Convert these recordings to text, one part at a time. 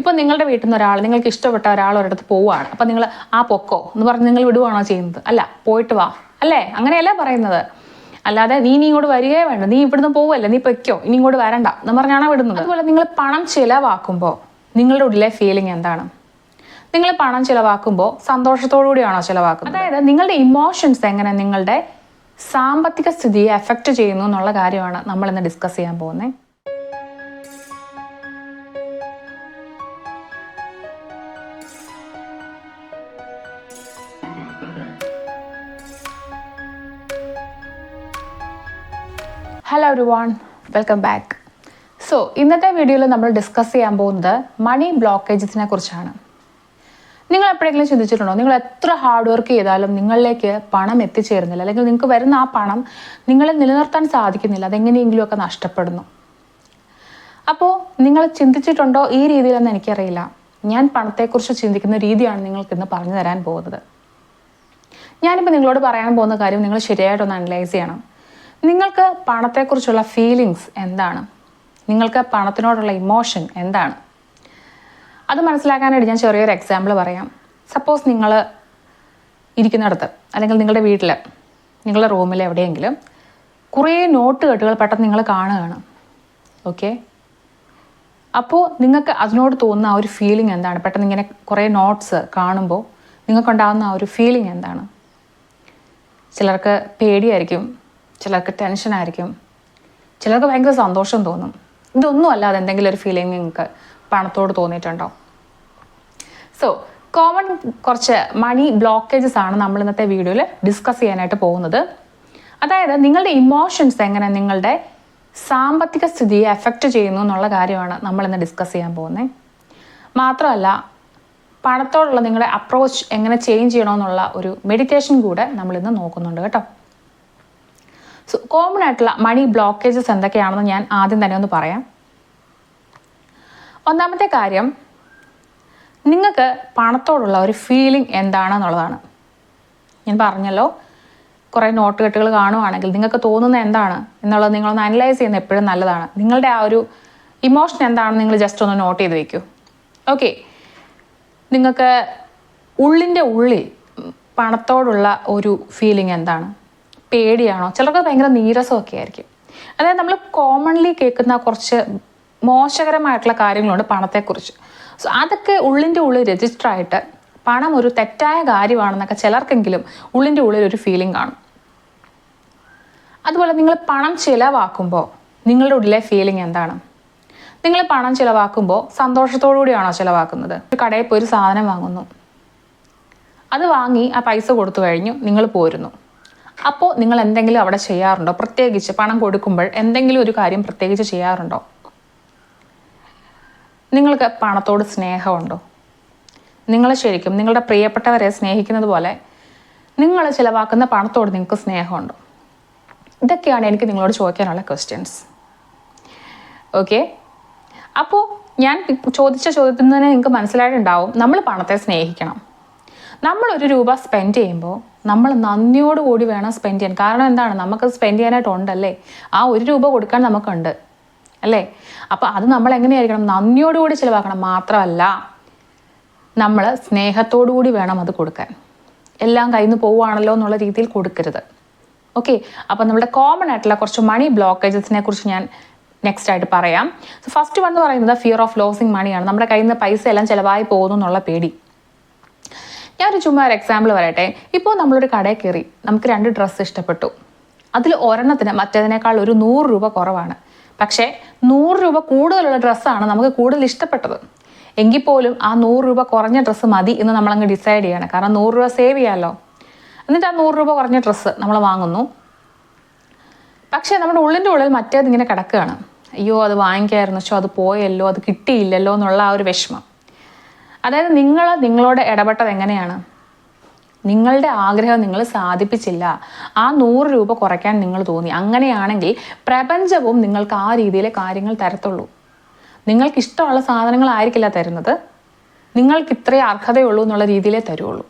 ഇപ്പം നിങ്ങളുടെ വീട്ടിൽ നിന്ന് ഒരാൾ, നിങ്ങൾക്ക് ഇഷ്ടപ്പെട്ട ഒരാൾ ഒരിടത്ത് പോവുകയാണ്. അപ്പം നിങ്ങൾ ആ പൊക്കോ എന്ന് പറഞ്ഞ് നിങ്ങൾ വിടുവാണോ ചെയ്യുന്നത്? അല്ല, പോയിട്ട് വാ, അല്ലേ? അങ്ങനെയല്ല പറയുന്നത്. അല്ലാതെ നീ ഇങ്ങോട്ട് വരികയേ വേണ്ട, നീ ഇവിടുന്ന് പോവല്ലേ, നീ പൊയ്ക്കോ, ഇനി ഇങ്ങോട്ട് വരണ്ട എന്ന് പറഞ്ഞാണ് വിടുന്നത്. അതുപോലെ നിങ്ങൾ പണം ചിലവാക്കുമ്പോൾ നിങ്ങളുടെ ഉള്ളിലെ ഫീലിംഗ് എന്താണ്? നിങ്ങൾ പണം ചിലവാക്കുമ്പോൾ സന്തോഷത്തോടു കൂടിയാണോ ചിലവാക്കുന്നത്? അതായത് നിങ്ങളുടെ ഇമോഷൻസ് എങ്ങനെ നിങ്ങളുടെ സാമ്പത്തിക സ്ഥിതിയെ എഫക്റ്റ് ചെയ്യുന്നു എന്നുള്ള കാര്യമാണ് നമ്മൾ ഇന്ന് ഡിസ്കസ് ചെയ്യാൻ പോകുന്നത്. Hello everyone, welcome back. So ഇന്നത്തെ വീഡിയോയിൽ നമ്മൾ ഡിസ്കസ് ചെയ്യാൻ പോകുന്നത് മണി ബ്ലോക്കേജസിനെ കുറിച്ചാണ്. നിങ്ങൾ എപ്പോഴെങ്കിലും ചിന്തിച്ചിട്ടുണ്ടോ, നിങ്ങൾ എത്ര ഹാർഡ് വർക്ക് ചെയ്താലും നിങ്ങളിലേക്ക് പണം എത്തിച്ചേരുന്നില്ല, അല്ലെങ്കിൽ നിങ്ങൾക്ക് വരുന്ന ആ പണം നിങ്ങളെ നിലനിർത്താൻ സാധിക്കുന്നില്ല, അതെങ്ങനെയെങ്കിലുമൊക്കെ നഷ്ടപ്പെടുന്നു. അപ്പോൾ നിങ്ങൾ ചിന്തിച്ചിട്ടുണ്ടോ ഈ രീതിയിലെന്ന് എനിക്കറിയില്ല. ഞാൻ പണത്തെക്കുറിച്ച് ചിന്തിക്കുന്ന രീതിയാണ് നിങ്ങൾക്ക് ഇന്ന് പറഞ്ഞു തരാൻ പോകുന്നത്. ഞാനിപ്പോൾ നിങ്ങളോട് പറയാൻ പോകുന്ന കാര്യം നിങ്ങൾ ശരിയായിട്ടൊന്ന് അനലൈസ് ചെയ്യണം. നിങ്ങൾക്ക് പണത്തെക്കുറിച്ചുള്ള ഫീലിങ്സ് എന്താണ്? നിങ്ങൾക്ക് പണത്തിനോടുള്ള ഇമോഷൻ എന്താണ്? അത് മനസ്സിലാക്കാനായിട്ട് ഞാൻ ചെറിയൊരു എക്സാമ്പിൾ പറയാം. സപ്പോസ് നിങ്ങൾ ഇരിക്കുന്നിടത്ത്, അല്ലെങ്കിൽ നിങ്ങളുടെ വീട്ടിൽ, നിങ്ങളുടെ റൂമിൽ എവിടെയെങ്കിലും കുറേ നോട്ട് കെട്ടുകൾ പെട്ടെന്ന് നിങ്ങൾ കാണുകയാണ്. ഓക്കെ, അപ്പോൾ നിങ്ങൾക്ക് അതിനോട് തോന്നുന്ന ആ ഒരു ഫീലിംഗ് എന്താണ്? പെട്ടെന്ന് ഇങ്ങനെ കുറേ നോട്ട്സ് കാണുമ്പോൾ നിങ്ങൾക്കുണ്ടാകുന്ന ആ ഒരു ഫീലിംഗ് എന്താണ്? ചിലർക്ക് പേടിയായിരിക്കും, ചിലർക്ക് ടെൻഷനായിരിക്കും, ചിലർക്ക് ഭയങ്കര സന്തോഷം തോന്നും. ഇതൊന്നും അല്ലാതെ എന്തെങ്കിലും ഒരു ഫീലിംഗ് നിങ്ങൾക്ക് പണത്തോട് തോന്നിയിട്ടുണ്ടോ? സോ കോമൺ കുറച്ച് മണി ബ്ലോക്കേജസ് ആണ് നമ്മൾ ഇന്നത്തെ വീഡിയോയിൽ ഡിസ്കസ് ചെയ്യാനായിട്ട് പോകുന്നത്. അതായത് നിങ്ങളുടെ ഇമോഷൻസ് എങ്ങനെ നിങ്ങളുടെ സാമ്പത്തിക സ്ഥിതിയെ എഫക്റ്റ് ചെയ്യുന്നു എന്നുള്ള കാര്യമാണ് നമ്മൾ ഇന്ന് ഡിസ്കസ് ചെയ്യാൻ പോകുന്നത്. മാത്രമല്ല പണത്തോടുള്ള നിങ്ങളുടെ അപ്രോച്ച് എങ്ങനെ ചേഞ്ച് ചെയ്യണമെന്നുള്ള ഒരു മെഡിറ്റേഷൻ കൂടെ നമ്മളിന്ന് നോക്കുന്നുണ്ട് കേട്ടോ. സോ കോമൺ ആയിട്ടുള്ള മണി ബ്ലോക്കേജസ് എന്തൊക്കെയാണെന്ന് ഞാൻ ആദ്യം തന്നെ ഒന്ന് പറയാം. ഒന്നാമത്തെ കാര്യം, നിങ്ങൾക്ക് പണത്തോടുള്ള ഒരു ഫീലിംഗ് എന്താണെന്നുള്ളതാണ്. ഞാൻ പറഞ്ഞല്ലോ, കുറേ നോട്ട് കെട്ടുകൾ കാണുവാണെങ്കിൽ നിങ്ങൾക്ക് തോന്നുന്ന എന്താണ് എന്നുള്ളത് നിങ്ങളൊന്ന് അനലൈസ് ചെയ്യുന്നത് എപ്പോഴും നല്ലതാണ്. നിങ്ങളുടെ ആ ഒരു ഇമോഷൻ എന്താണെന്ന് നിങ്ങൾ ജസ്റ്റ് ഒന്ന് നോട്ട് ചെയ്ത് വെക്കൂ. ഓക്കെ, നിങ്ങൾക്ക് ഉള്ളിൻ്റെ ഉള്ളിൽ പണത്തോടുള്ള ഒരു ഫീലിംഗ് എന്താണ്? പേടിയാണോ? ചിലർക്ക് ഭയങ്കര നീരസമൊക്കെ ആയിരിക്കും. അതായത് നമ്മൾ കോമൺലി കേൾക്കുന്ന കുറച്ച് മോശകരമായിട്ടുള്ള കാര്യങ്ങളുണ്ട് പണത്തെക്കുറിച്ച്. സോ അതൊക്കെ ഉള്ളിൻ്റെ ഉള്ളിൽ രജിസ്റ്റർ ആയിട്ട് പണം ഒരു തെറ്റായ കാര്യമാണെന്നൊക്കെ ചിലർക്കെങ്കിലും ഉള്ളിൻ്റെ ഉള്ളിൽ ഒരു ഫീലിംഗ് കാണും. അതുപോലെ നിങ്ങൾ പണം ചിലവാക്കുമ്പോൾ നിങ്ങളുടെ ഉള്ളിലെ ഫീലിംഗ് എന്താണ്? നിങ്ങൾ പണം ചിലവാക്കുമ്പോൾ സന്തോഷത്തോടു കൂടിയാണോ ചിലവാക്കുന്നത്? ഒരു കടയിൽ പോയി ഒരു സാധനം വാങ്ങുന്നു, അത് വാങ്ങി ആ പൈസ കൊടുത്തു കഴിഞ്ഞു, നിങ്ങൾ പോരുന്നു. അപ്പോൾ നിങ്ങൾ എന്തെങ്കിലും അവിടെ ചെയ്യാറുണ്ടോ? പ്രത്യേകിച്ച് പണം കൊടുക്കുമ്പോൾ എന്തെങ്കിലും ഒരു കാര്യം പ്രത്യേകിച്ച് ചെയ്യാറുണ്ടോ? നിങ്ങൾക്ക് പണത്തോട് സ്നേഹമുണ്ടോ? നിങ്ങൾ ശരിക്കും നിങ്ങളുടെ പ്രിയപ്പെട്ടവരെ സ്നേഹിക്കുന്നത് പോലെ നിങ്ങൾ ചിലവാക്കുന്ന പണത്തോട് നിങ്ങൾക്ക് സ്നേഹമുണ്ടോ? ഇതൊക്കെയാണ് എനിക്ക് നിങ്ങളോട് ചോദിക്കാനുള്ള ക്വസ്റ്റ്യൻസ്. ഓക്കെ, അപ്പോൾ ഞാൻ ചോദിച്ച ചോദ്യത്തിൽ നിന്ന് നിങ്ങൾക്ക് മനസ്സിലായിട്ടുണ്ടാവും, നമ്മൾ പണത്തെ സ്നേഹിക്കണം. നമ്മൾ ഒരു രൂപ സ്പെൻഡ് ചെയ്യുമ്പോൾ നമ്മൾ നന്ദിയോടുകൂടി വേണം സ്പെൻഡ് ചെയ്യാൻ. കാരണം എന്താണ്? നമുക്ക് സ്പെൻഡ് ചെയ്യാനായിട്ടുണ്ടല്ലേ, ആ ഒരു രൂപ കൊടുക്കാൻ നമുക്കുണ്ട് അല്ലേ? അപ്പോൾ അത് നമ്മൾ എങ്ങനെയായിരിക്കണം? നന്ദിയോടുകൂടി ചിലവാക്കണം. മാത്രമല്ല നമ്മൾ സ്നേഹത്തോടു കൂടി വേണം അത് കൊടുക്കാൻ. എല്ലാം കയ്യിൽ നിന്ന് പോവുകയാണല്ലോ എന്നുള്ള രീതിയിൽ കൊടുക്കരുത്. ഓക്കെ, അപ്പോൾ നമ്മുടെ കോമൺ ആയിട്ടുള്ള കുറച്ച് മണി ബ്ലോക്കേജസിനെ കുറിച്ച് ഞാൻ നെക്സ്റ്റ് ആയിട്ട് പറയാം. സോ ഫസ്റ്റ് വൺ എന്ന് പറയുന്നത് ഫിയർ ഓഫ് ലോസിങ് മണിയാണ്. നമ്മുടെ കയ്യിൽ നിന്ന് പൈസ എല്ലാം ചിലവായി പോകുന്നു എന്നുള്ള പേടി. ഞാനൊരു ചുമ്മാ ഒരു എക്സാമ്പിൾ പറയട്ടെ. ഇപ്പോൾ നമ്മളൊരു കടയിൽ കയറി, നമുക്ക് 2 ഡ്രസ്സ് ഇഷ്ടപ്പെട്ടു. അതിൽ ഒരെണ്ണത്തിന് മറ്റേതിനേക്കാൾ ഒരു 100 രൂപ കുറവാണ്. പക്ഷേ 100 രൂപ കൂടുതലുള്ള ഡ്രസ്സാണ് നമുക്ക് കൂടുതൽ ഇഷ്ടപ്പെട്ടത്. എങ്കിൽ പോലും ആ 100 രൂപ കുറഞ്ഞ ഡ്രസ്സ് മതി എന്ന് നമ്മളങ്ങ് ഡിസൈഡ് ചെയ്യാണ്. കാരണം 100 രൂപ സേവ് ചെയ്യാമല്ലോ. എന്നിട്ട് ആ 100 രൂപ കുറഞ്ഞ ഡ്രസ്സ് നമ്മൾ വാങ്ങുന്നു. പക്ഷേ നമ്മുടെ ഉള്ളിൻ്റെ ഉള്ളിൽ മറ്റേതിങ്ങനെ കിടക്കുകയാണ്. അയ്യോ, അത് വാങ്ങിക്കായിരുന്നു, പക്ഷേ അത് പോയല്ലോ, അത് കിട്ടിയില്ലല്ലോ എന്നുള്ള ആ ഒരു വിഷമം. അതായത് നിങ്ങളോട് ഇടപെട്ടത് എങ്ങനെയാണ്? നിങ്ങളുടെ ആഗ്രഹം നിങ്ങൾ സാധിപ്പിച്ചില്ല, ആ 100 രൂപ കുറയ്ക്കാൻ നിങ്ങൾ തോന്നി. അങ്ങനെയാണെങ്കിൽ പ്രപഞ്ചവും നിങ്ങൾക്ക് ആ രീതിയിലെ കാര്യങ്ങൾ തരത്തുള്ളൂ. നിങ്ങൾക്ക് ഇഷ്ടമുള്ള സാധനങ്ങളായിരിക്കില്ല തരുന്നത്, നിങ്ങൾക്ക് ഇത്രയേ അർഹതയുള്ളൂ എന്നുള്ള രീതിയിലേ തരുള്ളൂ.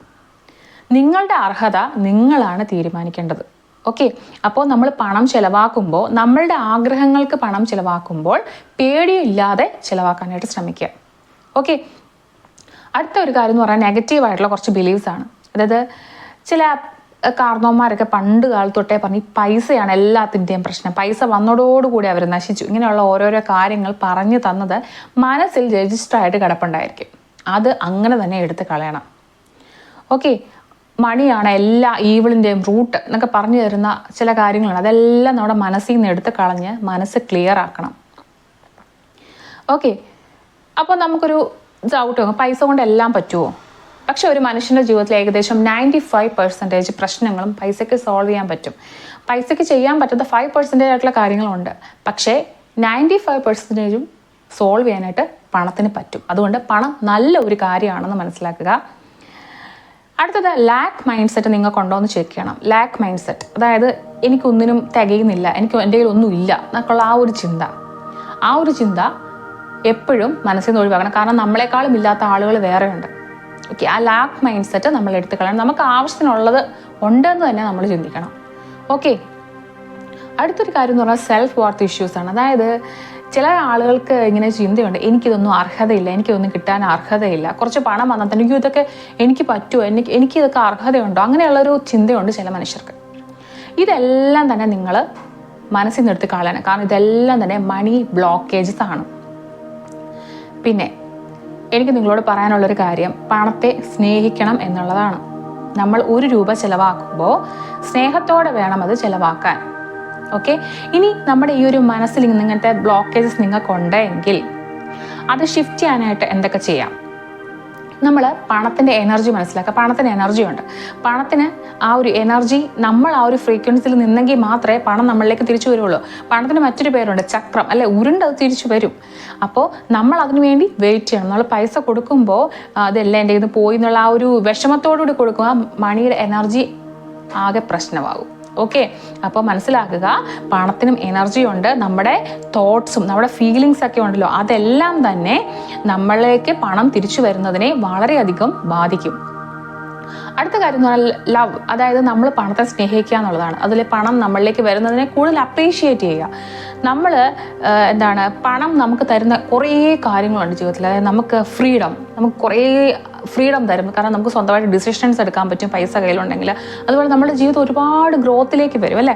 നിങ്ങളുടെ അർഹത നിങ്ങളാണ് തീരുമാനിക്കേണ്ടത്. ഓക്കെ, അപ്പോൾ നമ്മൾ പണം ചിലവാക്കുമ്പോൾ, നമ്മളുടെ ആഗ്രഹങ്ങൾക്ക് പണം ചിലവാക്കുമ്പോൾ പേടിയില്ലാതെ ചിലവാക്കാനായിട്ട് ശ്രമിക്കുക. ഓക്കെ. അടുത്ത ഒരു കാര്യം എന്ന് പറഞ്ഞാൽ നെഗറ്റീവായിട്ടുള്ള കുറച്ച് ബിലീവ്സ് ആണ്. അതായത് ചില കാരണവന്മാരൊക്കെ പണ്ട് കാലത്ത് തൊട്ടേ പറഞ്ഞ് ഈ പൈസയാണ് എല്ലാത്തിൻ്റെയും പ്രശ്നം, പൈസ വന്നതോടുകൂടി അവർ നശിച്ചു, ഇങ്ങനെയുള്ള ഓരോരോ കാര്യങ്ങൾ പറഞ്ഞു തന്നത് മനസ്സിൽ രജിസ്റ്ററായിട്ട് കിടപ്പുണ്ടായിരിക്കും. അത് അങ്ങനെ തന്നെ എടുത്ത് കളയണം. ഓക്കെ. മണിയാണ് എല്ലാ ഈവിളിൻ്റെയും റൂട്ട് എന്നൊക്കെ പറഞ്ഞു തരുന്ന ചില കാര്യങ്ങളാണ്. അതെല്ലാം നമ്മുടെ മനസ്സിൽ നിന്ന് എടുത്ത് കളഞ്ഞ് മനസ്സ് ക്ലിയർ ആക്കണം. ഓക്കെ. അപ്പോൾ നമുക്കൊരു ഡൗട്ട് വരും, പൈസ കൊണ്ട് എല്ലാം പറ്റുമോ? പക്ഷെ ഒരു മനുഷ്യൻ്റെ ജീവിതത്തിൽ ഏകദേശം 95% പ്രശ്നങ്ങളും പൈസയ്ക്ക് സോൾവ് ചെയ്യാൻ പറ്റും. പൈസയ്ക്ക് ചെയ്യാൻ പറ്റുന്ന 5% ആയിട്ടുള്ള കാര്യങ്ങളുണ്ട്. പക്ഷേ 95% സോൾവ് ചെയ്യാനായിട്ട് പണത്തിന് പറ്റും. അതുകൊണ്ട് പണം നല്ല ഒരു കാര്യമാണെന്ന് മനസ്സിലാക്കുക. അടുത്തത് ലാക്ക് മൈൻഡ് സെറ്റ് നിങ്ങൾക്കുണ്ടോ എന്ന് ചെക്ക് ചെയ്യണം. ലാക്ക് മൈൻഡ് സെറ്റ്, അതായത് എനിക്കൊന്നിനും തികയുന്നില്ല, എനിക്ക് എൻ്റെ കയ്യിൽ ഒന്നും ഇല്ല എന്നൊക്കെയുള്ള ആ ഒരു ചിന്ത എപ്പോഴും മനസ്സിൽ നിന്ന് ഒഴിവാക്കണം. കാരണം നമ്മളെക്കാളും ഇല്ലാത്ത ആളുകൾ വേറെയുണ്ട്. ഓക്കെ. ആ ലാക്ക് മൈൻഡ് സെറ്റ് നമ്മൾ എടുത്ത് കളയണം. നമുക്ക് ആവശ്യത്തിനുള്ളത് ഉണ്ടെന്ന് തന്നെ നമ്മൾ ചിന്തിക്കണം. ഓക്കെ. അടുത്തൊരു കാര്യം എന്ന് പറഞ്ഞാൽ സെൽഫ് വർത്ത് ഇഷ്യൂസ് ആണ്. അതായത് ചില ആളുകൾക്ക് ഇങ്ങനെ ചിന്തയുണ്ട്, എനിക്കിതൊന്നും അർഹതയില്ല, എനിക്കിതൊന്നും കിട്ടാൻ അർഹതയില്ല, കുറച്ച് പണം വന്നാൽ തന്നെ ഇതൊക്കെ എനിക്ക് പറ്റുമോ, എനിക്കിതൊക്കെ അർഹതയുണ്ടോ, അങ്ങനെയുള്ളൊരു ചിന്തയുണ്ട് ചില മനുഷ്യർക്ക്. ഇതെല്ലാം തന്നെ നിങ്ങൾ മനസ്സിൽ നിന്ന് എടുത്ത് കളയണം. കാരണം ഇതെല്ലാം തന്നെ മണി ബ്ലോക്കേജസ് ആണ്. പിന്നെ എനിക്ക് നിങ്ങളോട് പറയാനുള്ളൊരു കാര്യം, പണത്തെ സ്നേഹിക്കണം എന്നുള്ളതാണ്. നമ്മൾ 1 രൂപ ചിലവാക്കുമ്പോൾ സ്നേഹത്തോടെ വേണം അത് ചിലവാക്കാൻ. ഓക്കെ. ഇനി നമ്മുടെ ഈ ഒരു മനസ്സിൽ ഇങ്ങനത്തെ ബ്ലോക്കേജസ് നിങ്ങൾക്കുണ്ടെങ്കിൽ അത് ഷിഫ്റ്റ് ചെയ്യാനായിട്ട് എന്തൊക്കെ ചെയ്യാം? നമ്മൾ പണത്തിൻ്റെ എനർജി മനസ്സിലാക്കുക. പണത്തിന് എനർജി ഉണ്ട്. പണത്തിന് ആ ഒരു എനർജി നമ്മൾ ആ ഒരു ഫ്രീക്വൻസിയിൽ നിന്നെങ്കിൽ മാത്രമേ പണം നമ്മളിലേക്ക് തിരിച്ചു വരുള്ളൂ. പണത്തിന് മറ്റൊരു പേരുണ്ട്, ചക്രം, അല്ലെ, ഉരുണ്ടത് തിരിച്ചു വരും. അപ്പോൾ നമ്മൾ അതിനു വേണ്ടി വെയിറ്റ് ചെയ്യണം. നമ്മൾ പൈസ കൊടുക്കുമ്പോൾ അതെല്ലാം എൻ്റെ ഇത് പോയി എന്നുള്ള ആ ഒരു വിഷമത്തോടുകൂടി കൊടുക്കുക, മണിയുടെ എനർജി ആകെ പ്രശ്നമാകും. ഓക്കെ. അപ്പോൾ മനസ്സിലാക്കുക, പണത്തിനും എനർജി ഉണ്ട്. നമ്മുടെ തോട്ട്സും നമ്മുടെ ഫീലിങ്സ് ഒക്കെ ഉണ്ടല്ലോ, അതെല്ലാം തന്നെ നമ്മളിലേക്ക് പണം തിരിച്ചു വരുന്നതിനെ വളരെയധികം ബാധിക്കും. അടുത്ത കാര്യം എന്ന് പറഞ്ഞാൽ ലവ്, അതായത് നമ്മൾ പണത്തെ സ്നേഹിക്കുക എന്നുള്ളതാണ്. അതിൽ പണം നമ്മളിലേക്ക് വരുന്നതിനെ കൂടുതൽ അപ്രീഷിയേറ്റ് ചെയ്യുക. നമ്മൾ പണം നമുക്ക് തരുന്ന കുറേ കാര്യങ്ങളുണ്ട് ജീവിതത്തിൽ. അതായത് നമുക്ക് കുറേ ഫ്രീഡം തരും. കാരണം നമുക്ക് സ്വന്തമായിട്ട് ഡിസിഷൻസ് എടുക്കാൻ പറ്റും പൈസ കയ്യിലുണ്ടെങ്കിൽ. അതുപോലെ നമ്മുടെ ജീവിതം ഒരുപാട് ഗ്രോത്തിലേക്ക് വരും, അല്ലേ?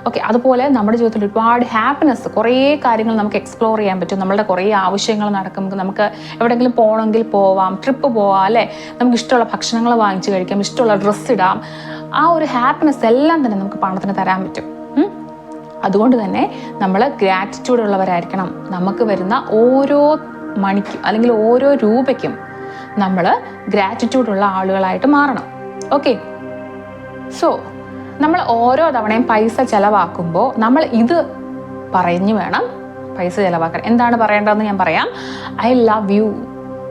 ഓക്കെ. അതുപോലെ നമ്മുടെ ജീവിതത്തിൽ ഒരുപാട് ഹാപ്പിനെസ്, കുറേ കാര്യങ്ങൾ നമുക്ക് എക്സ്പ്ലോർ ചെയ്യാൻ പറ്റും. നമ്മളുടെ കുറേ ആവശ്യങ്ങൾ നടക്കും. നമുക്ക് എവിടെയെങ്കിലും പോകണമെങ്കിൽ പോവാം, ട്രിപ്പ് പോവാം, അല്ലേ? നമുക്ക് ഇഷ്ടമുള്ള ഭക്ഷണങ്ങൾ വാങ്ങിച്ച് കഴിക്കാം, ഇഷ്ടമുള്ള ഡ്രസ്സ് ഇടാം. ആ ഒരു ഹാപ്പിനെസ് എല്ലാം തന്നെ നമുക്ക് പണത്തിന് തരാൻ പറ്റും. അതുകൊണ്ട് തന്നെ നമ്മൾ ഗ്രാറ്റിറ്റ്യൂഡ് ഉള്ളവരായിരിക്കണം. നമുക്ക് വരുന്ന ഓരോ മണിക്കും അല്ലെങ്കിൽ ഓരോ രൂപയ്ക്കും നമ്മൾ ഗ്രാറ്റിറ്റ്യൂഡ് ഉള്ള ആളുകളായിട്ട് മാറണം. ഓക്കെ. സോ നമ്മൾ ഓരോ തവണയും പൈസ ചെലവാക്കുമ്പോൾ നമ്മൾ ഇത് പറഞ്ഞു വേണം പൈസ ചെലവാക്കാൻ. എന്താണ് പറയേണ്ടതെന്ന് ഞാൻ പറയാം. ഐ ലവ് യു,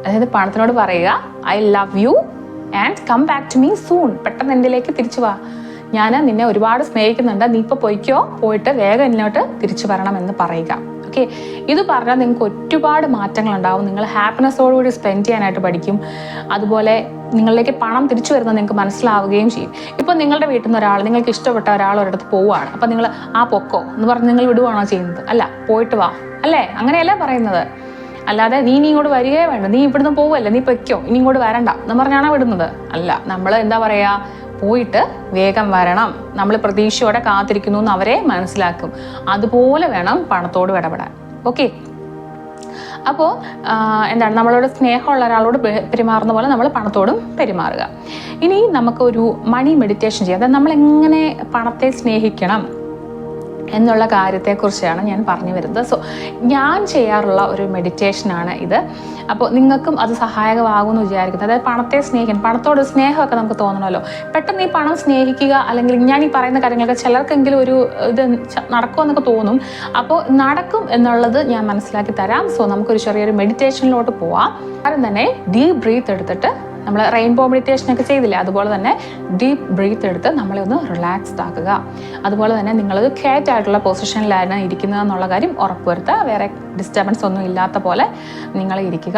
അതായത് പണത്തിനോട് പറയുക, I love you and come back to me soon. പെട്ടെന്ന് എന്തിലേക്ക് തിരിച്ചു വാ, ഞാൻ നിന്നെ ഒരുപാട് സ്നേഹിക്കുന്നുണ്ട്, നീ ഇപ്പോൾ പോയിട്ട് വേഗം എന്നോട്ട് തിരിച്ചു വരണം എന്ന് പറയുക. ഓക്കെ. ഇത് പറഞ്ഞാൽ നിങ്ങൾക്ക് ഒരുപാട് മാറ്റങ്ങൾ ഉണ്ടാവും. നിങ്ങൾ ഹാപ്പിനെസ്സോടുകൂടി സ്പെൻഡ് ചെയ്യാനായിട്ട് പഠിക്കും. അതുപോലെ നിങ്ങളിലേക്ക് പണം തിരിച്ചു വരുന്നത് നിങ്ങൾക്ക് മനസ്സിലാവുകയും ചെയ്യും. ഇപ്പോൾ നിങ്ങളുടെ വീട്ടിൽ നിന്ന് ഒരാൾ, നിങ്ങൾക്ക് ഇഷ്ടപ്പെട്ട ഒരാൾ ഒരിടത്ത് പോവുകയാണ്. അപ്പം നിങ്ങൾ ആ പൊക്കോ എന്ന് പറഞ്ഞ് നിങ്ങൾ വിടുവാണോ ചെയ്യുന്നത്? അല്ല, പോയിട്ട് വാ, അല്ലേ? അങ്ങനെയല്ല പറയുന്നത്. അല്ലാതെ നീ ഇങ്ങോട്ട് വരികയേ വേണ്ട, നീ ഇവിടുന്ന് പോവല്ലേ, നീ പൊയ്ക്കോ, ഇനി ഇങ്ങോട്ട് വരണ്ട എന്ന് പറഞ്ഞാണോ വിടുന്നത്? അല്ല. നമ്മൾ എന്താ പറയുക, പോയിട്ട് വേഗം വരണം, നമ്മൾ പ്രതീക്ഷയോടെ കാത്തിരിക്കുന്നു എന്ന് അവരെ മനസ്സിലാക്കും. അതുപോലെ വേണം പണത്തോട് ഇടപെടാൻ. ഓക്കെ. അപ്പോൾ നമ്മളോട് സ്നേഹമുള്ള ഒരാളോട് പെരുമാറുന്ന പോലെ നമ്മൾ പണത്തോടും പെരുമാറുക. ഇനി നമുക്കൊരു മണി മെഡിറ്റേഷൻ ചെയ്യാം. അതായത് നമ്മളെങ്ങനെ പണത്തെ സ്നേഹിക്കണം എന്നുള്ള കാര്യത്തെക്കുറിച്ചാണ് ഞാൻ പറഞ്ഞു വരുന്നത്. സോ ഞാൻ ചെയ്യാറുള്ള ഒരു മെഡിറ്റേഷനാണ് ഇത്. അപ്പോൾ നിങ്ങൾക്കും അത് സഹായകമാകുമെന്ന് വിചാരിക്കുന്നത്. അതായത് പണത്തെ സ്നേഹിക്കണം, പണത്തോട് സ്നേഹമൊക്കെ നമുക്ക് തോന്നണമല്ലോ. പെട്ടെന്ന് ഈ പണം സ്നേഹിക്കുക അല്ലെങ്കിൽ ഞാൻ ഈ പറയുന്ന കാര്യങ്ങളൊക്കെ ചിലർക്കെങ്കിലും ഒരു ഇത് നടക്കുമെന്നൊക്കെ തോന്നും. അപ്പോൾ നടക്കും എന്നുള്ളത് ഞാൻ മനസ്സിലാക്കി തരാം. സോ നമുക്കൊരു ചെറിയൊരു മെഡിറ്റേഷനിലോട്ട് പോവാം. ആദ്യം തന്നെ ഡീപ്പ് ബ്രീത്ത് എടുത്തിട്ട്, നമ്മൾ റെയിൻബോ മെഡിറ്റേഷനൊക്കെ ചെയ്തില്ലേ, അതുപോലെ തന്നെ ഡീപ്പ് ബ്രീത്ത് എടുത്ത് നമ്മളെ ഒന്ന് റിലാക്സ്ഡ് ആക്കുക. അതുപോലെ തന്നെ നിങ്ങളത് ക്യാറ്റ് ആയിട്ടുള്ള പൊസിഷനിലാണ് ഇരിക്കുന്നത് എന്നുള്ള കാര്യം ഉറപ്പുവരുത്തുക. വേറെ ഡിസ്റ്റർബൻസ് ഒന്നും ഇല്ലാത്ത പോലെ നിങ്ങൾ ഇരിക്കുക.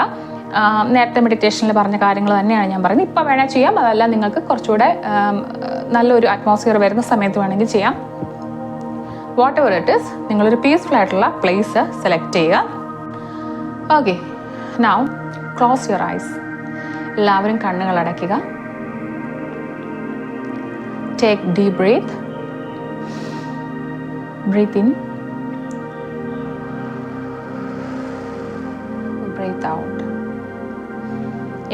നേരത്തെ മെഡിറ്റേഷനിൽ പറഞ്ഞ കാര്യങ്ങൾ തന്നെയാണ് ഞാൻ പറയുന്നത്. ഇപ്പോൾ വേണേൽ ചെയ്യാം, അതല്ല നിങ്ങൾക്ക് കുറച്ചുകൂടെ നല്ലൊരു അറ്റ്മോസ്ഫിയർ വരുന്ന സമയത്ത് വേണമെങ്കിൽ ചെയ്യാം. വാട്ട് എവർ ഇറ്റ് ഈസ്, നിങ്ങളൊരു പീസ്ഫുൾ ആയിട്ടുള്ള പ്ലേസ് സെലക്ട് ചെയ്യുക. Okay. Now close your eyes. എല്ലാവരും കണ്ണുകൾ അടയ്ക്കുക. Take deep breath. Breath in, breathe out.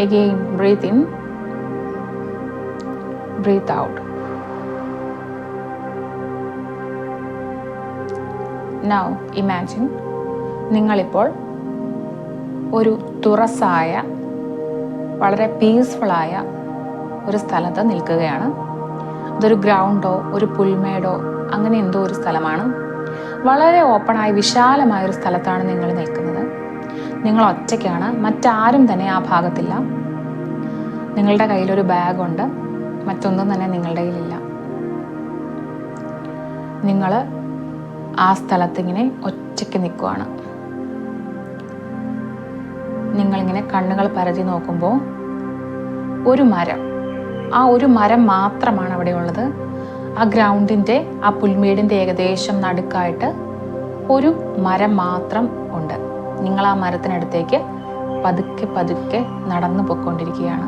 Again, breathe in, breathe out. Now imagine നിങ്ങളിപ്പോൾ ഒരു തുറസായ വളരെ പീസ്ഫുള്ളായ ഒരു സ്ഥലത്ത് നിൽക്കുകയാണ്. അതൊരു ഗ്രൗണ്ടോ ഒരു പുൽമേടോ അങ്ങനെ എന്തോ ഒരു സ്ഥലമാണ്. വളരെ ഓപ്പണായി വിശാലമായ ഒരു സ്ഥലത്താണ് നിങ്ങൾ നിൽക്കുന്നത്. നിങ്ങൾ ഒറ്റയ്ക്കാണ്, മറ്റാരും തന്നെ ആ ഭാഗത്തില്ല. നിങ്ങളുടെ കയ്യിലൊരു ബാഗുണ്ട്, മറ്റൊന്നും തന്നെ നിങ്ങളുടെ കയ്യിലില്ല. നിങ്ങൾ ആ സ്ഥലത്തിങ്ങനെ ഒറ്റയ്ക്ക് നിൽക്കുകയാണ്. നിങ്ങളിങ്ങനെ കണ്ണുകൾ പരതി നോക്കുമ്പോൾ ഒരു മരം, ആ ഒരു മരം മാത്രമാണ് അവിടെ ഉള്ളത്. ആ ഗ്രൗണ്ടിൻ്റെ ആ പുൽമേടിൻ്റെ ഏകദേശം നടുക്കായിട്ട് ഒരു മരം മാത്രം ഉണ്ട്. നിങ്ങൾ ആ മരത്തിനടുത്തേക്ക് പതുക്കെ പതുക്കെ നടന്നു പോയിക്കൊണ്ടിരിക്കുകയാണ്.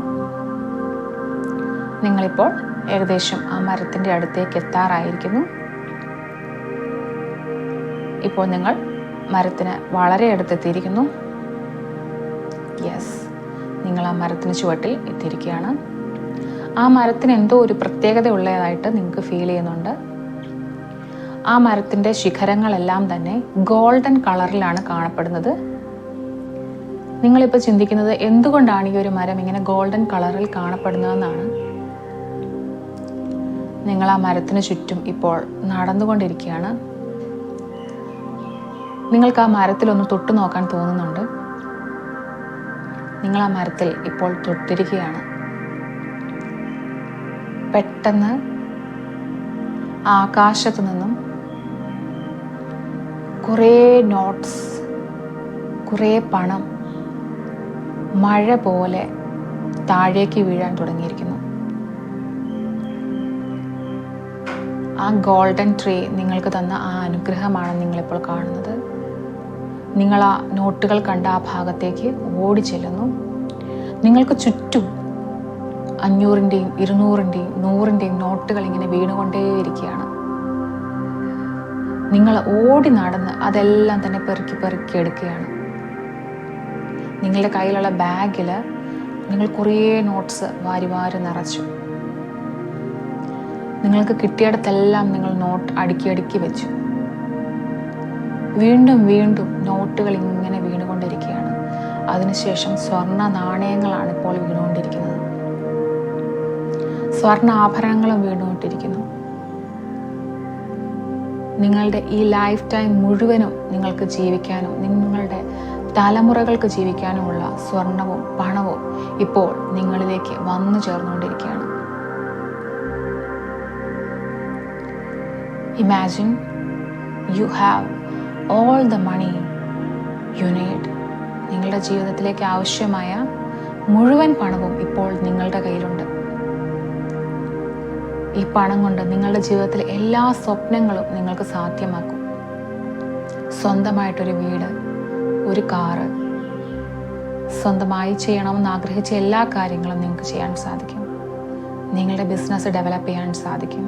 നിങ്ങളിപ്പോൾ ഏകദേശം ആ മരത്തിൻ്റെ അടുത്തേക്ക് എത്താറായിരിക്കുന്നു. ഇപ്പോൾ നിങ്ങൾ മരത്തിന് വളരെ അടുത്തെത്തിയിരിക്കുന്നു. യെസ്, നിങ്ങൾ ആ മരത്തിന് ചുവട്ടിൽ എത്തിയിരിക്കുകയാണ്. ആ മരത്തിന് എന്തോ ഒരു പ്രത്യേകത ഉള്ളതായിട്ട് നിങ്ങൾക്ക് ഫീൽ ചെയ്യുന്നുണ്ട്. ആ മരത്തിൻ്റെ ശിഖരങ്ങളെല്ലാം തന്നെ ഗോൾഡൻ കളറിലാണ് കാണപ്പെടുന്നത്. നിങ്ങളിപ്പോൾ ചിന്തിക്കുന്നത് എന്തുകൊണ്ടാണ് ഈ ഒരു മരം ഇങ്ങനെ ഗോൾഡൻ കളറിൽ കാണപ്പെടുന്നതെന്നാണ്. നിങ്ങൾ ആ മരത്തിന് ചുറ്റും ഇപ്പോൾ നടന്നുകൊണ്ടിരിക്കുകയാണ്. നിങ്ങൾക്ക് ആ മരത്തിലൊന്ന് തൊട്ടു നോക്കാൻ തോന്നുന്നുണ്ട്. നിങ്ങൾ ആ മരത്തിൽ ഇപ്പോൾ തൊട്ടിരിക്കുകയാണ്. പെട്ടെന്ന് ആകാശത്തു നിന്നും കുറേ നോട്ട്സ്, കുറേ പണം മഴ പോലെ താഴേക്ക് വീഴാൻ തുടങ്ങിയിരിക്കുന്നു. ആ ഗോൾഡൻ ട്രീ നിങ്ങൾക്ക് തന്ന ആ അനുഗ്രഹമാണ് നിങ്ങളിപ്പോൾ കാണുന്നത്. നിങ്ങൾ ആ നോട്ടുകൾ കണ്ട ആ ഭാഗത്തേക്ക് ഓടി ചെല്ലുന്നു. നിങ്ങൾക്ക് ചുറ്റും 500-ൻ്റെയും 200-ൻ്റെയും 100-ൻ്റെയും നോട്ടുകൾ ഇങ്ങനെ വീണുകൊണ്ടേയിരിക്കുകയാണ്. നിങ്ങൾ ഓടി നടന്ന് അതെല്ലാം തന്നെ പെറുക്കി പെറുക്കി എടുക്കുകയാണ്. നിങ്ങളുടെ കയ്യിലുള്ള ബാഗിൽ നിങ്ങൾ കുറേ നോട്ട്സ് വാരി വാരി നിറച്ചു. നിങ്ങൾക്ക് കിട്ടിയിടത്തെല്ലാം നിങ്ങൾ നോട്ട് അടുക്കി അടുക്കി വെച്ചു. വീണ്ടും വീണ്ടും നോട്ടുകൾ ഇങ്ങനെ വീണുകൊണ്ടിരിക്കുകയാണ്. അതിനുശേഷം സ്വർണ്ണ നാണയങ്ങളാണ് ഇപ്പോൾ വീണുകൊണ്ടിരിക്കുന്നത്. സ്വർണ്ണ ആഭരണങ്ങളും വീണുകൊണ്ടിരിക്കുന്നു. നിങ്ങളുടെ ഈ ലൈഫ് ടൈം മുഴുവനും നിങ്ങൾക്ക് ജീവിക്കാനും നിങ്ങളുടെ തലമുറകൾക്ക് ജീവിക്കാനുമുള്ള സ്വർണവും പണവും ഇപ്പോൾ നിങ്ങളിലേക്ക് വന്നു ചേർന്നുകൊണ്ടിരിക്കുകയാണ്. Imagine you have all the money you need. നിങ്ങളുടെ ജീവിതത്തിലേക്ക് ആവശ്യമായ മുഴുവൻ പണവും ഇപ്പോൾ നിങ്ങളുടെ കയ്യിലുണ്ട്. ഈ പണം കൊണ്ട് നിങ്ങളുടെ ജീവിതത്തിലെ എല്ലാ സ്വപ്നങ്ങളും നിങ്ങൾക്ക് സാധ്യമാക്കും. സ്വന്തമായിട്ടൊരു വീട്, ഒരു കാറ്, സ്വന്തമായി ചെയ്യണമെന്ന് ആഗ്രഹിച്ച എല്ലാ കാര്യങ്ങളും നിങ്ങൾക്ക് ചെയ്യാൻ സാധിക്കും. നിങ്ങളുടെ ബിസിനസ് ഡെവലപ്പ് ചെയ്യാൻ സാധിക്കും.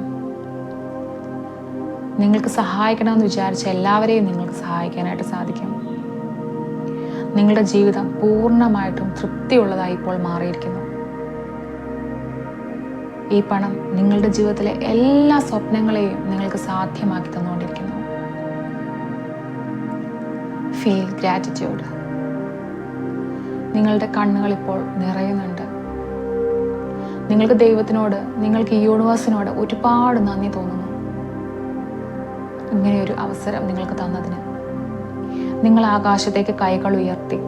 നിങ്ങൾക്ക് സഹായിക്കണമെന്ന് വിചാരിച്ച എല്ലാവരെയും നിങ്ങൾക്ക് സഹായിക്കാനായിട്ട് സാധിക്കും. നിങ്ങളുടെ ജീവിതം പൂർണ്ണമായിട്ടും തൃപ്തിയുള്ളതായി ഇപ്പോൾ മാറിയിരിക്കുന്നു. ഈ പണം നിങ്ങളുടെ ജീവിതത്തിലെ എല്ലാ സ്വപ്നങ്ങളെയും നിങ്ങൾക്ക് സാധ്യമാക്കി തന്നുകൊണ്ടിരിക്കുന്നു. Feel gratitude. നിങ്ങളുടെ കണ്ണുകൾ ഇപ്പോൾ നിറയുന്നുണ്ട്. നിങ്ങൾക്ക് ദൈവത്തിനോട്, നിങ്ങൾക്ക് ഈ യൂണിവേഴ്സിനോട് ഒരുപാട് നന്ദി തോന്നുന്നു. ഇങ്ങനെയൊരു അവസരം നിങ്ങൾക്ക് തന്നതിന്. നിങ്ങൾ ആകാശത്തേക്ക് കൈകൾ ഉയർത്തി,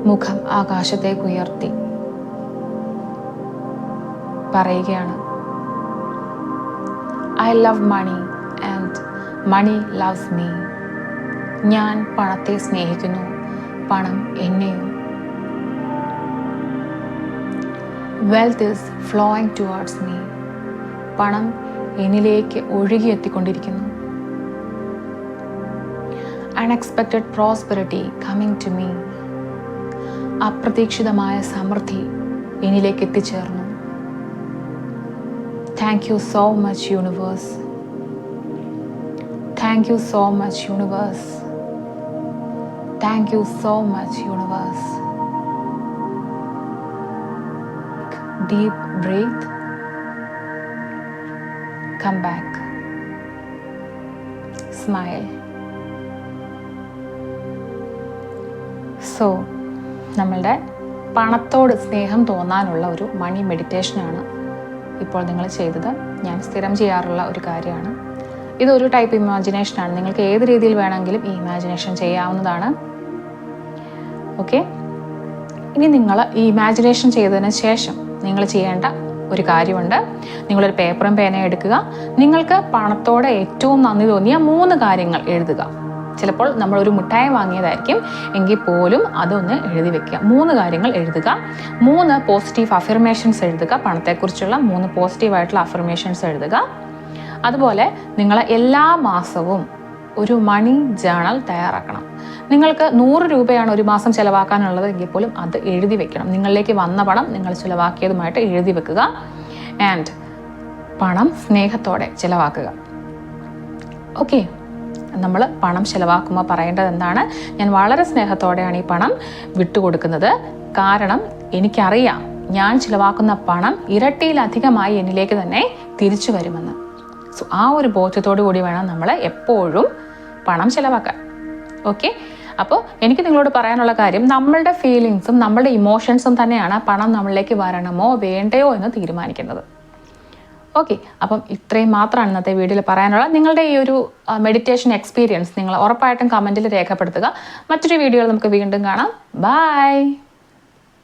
മുഖം ആകാശത്തേക്ക് ഉയർത്തി പറയുകയാണ്, I love money and money loves me. ഞാൻ പണത്തെ സ്നേഹിക്കുന്നു, പണം എന്നെയും. Wealth is flowing towards me. പണം എന്നിലേക്ക് ഒഴുകിയെത്തിക്കൊണ്ടിരിക്കുന്നു. Unexpected prosperity coming to me. അപ്രതീക്ഷിതമായ സമൃദ്ധി എന്നിലേക്ക് എത്തിച്ചേർന്നു. Thank you so much universe. Thank you so much universe. Thank you so much universe. Deep breath. Come back. Smile. So നമ്മളുടെ പണത്തോട് സ്നേഹം തോന്നാനുള്ള ഒരു മണി മെഡിറ്റേഷനാണ് ഇപ്പോൾ നിങ്ങൾ ചെയ്തത്. ഞാൻ സ്ഥിരം ചെയ്യാറുള്ള ഒരു കാര്യമാണ്. ഇതൊരു ടൈപ്പ് ഇമാജിനേഷനാണ്. നിങ്ങൾക്ക് ഏത് രീതിയിൽ വേണമെങ്കിലും ഈ ഇമാജിനേഷൻ ചെയ്യാവുന്നതാണ്. ഓക്കെ, ഇനി നിങ്ങൾ ഈ ഇമാജിനേഷൻ ചെയ്തതിന് ശേഷം നിങ്ങൾ ചെയ്യേണ്ട ഒരു കാര്യമുണ്ട്. നിങ്ങളൊരു പേപ്പറും പേനയും എടുക്കുക. നിങ്ങൾക്ക് പണത്തോടെ ഏറ്റവും നന്ദി തോന്നിയ 3 കാര്യങ്ങൾ എഴുതുക. ചിലപ്പോൾ നമ്മളൊരു മിഠായി വാങ്ങിയതായിരിക്കും, എങ്കിൽ പോലും അതൊന്ന് എഴുതി വെക്കുക. 3 കാര്യങ്ങൾ എഴുതുക. 3 പോസിറ്റീവ് അഫർമേഷൻസ് എഴുതുക. പണത്തെക്കുറിച്ചുള്ള 3 പോസിറ്റീവായിട്ടുള്ള അഫർമേഷൻസ് എഴുതുക. അതുപോലെ നിങ്ങൾ എല്ലാ മാസവും ഒരു മണി ജേണൽ തയ്യാറാക്കണം. നിങ്ങൾക്ക് 100 രൂപയാണ് ഒരു മാസം ചിലവാക്കാനുള്ളത് എങ്കിൽ പോലും അത് എഴുതി വെക്കണം. നിങ്ങളിലേക്ക് വന്ന പണം നിങ്ങൾ ചിലവാക്കിയതുമായിട്ട് എഴുതി വെക്കുക. ആൻഡ് പണം സ്നേഹത്തോടെ ചിലവാക്കുക. ഓക്കെ, നമ്മൾ പണം ചിലവാക്കുമ്പോൾ പറയേണ്ടത് എന്താണ്? ഞാൻ വളരെ സ്നേഹത്തോടെയാണ് ഈ പണം വിട്ടുകൊടുക്കുന്നത്. കാരണം എനിക്കറിയാം ഞാൻ ചിലവാക്കുന്ന പണം ഇരട്ടിയിലധികമായി എന്നിലേക്ക് തന്നെ തിരിച്ചു വരുമെന്ന്. സോ ആ ഒരു ബോധ്യത്തോടു കൂടി വേണം നമ്മൾ എപ്പോഴും പണം ചിലവാക്കാൻ. ഓക്കെ, അപ്പോൾ എനിക്ക് നിങ്ങളോട് പറയാനുള്ള കാര്യം, നമ്മളുടെ ഫീലിങ്സും നമ്മളുടെ ഇമോഷൻസും തന്നെയാണ് പണം നമ്മളിലേക്ക് വരണമോ വേണ്ടയോ എന്ന് തീരുമാനിക്കുന്നത്. ഓക്കെ, അപ്പം ഇത്രയും മാത്രമാണ് ഇന്നത്തെ വീഡിയോയിൽ പറയാനുള്ളത്. നിങ്ങളുടെ ഈ ഒരു മെഡിറ്റേഷൻ എക്സ്പീരിയൻസ് നിങ്ങൾ ഉറപ്പായിട്ടും കമൻറ്റിൽ രേഖപ്പെടുത്തുക. മറ്റൊരു വീഡിയോയിൽ നമുക്ക് വീണ്ടും കാണാം. ബൈ.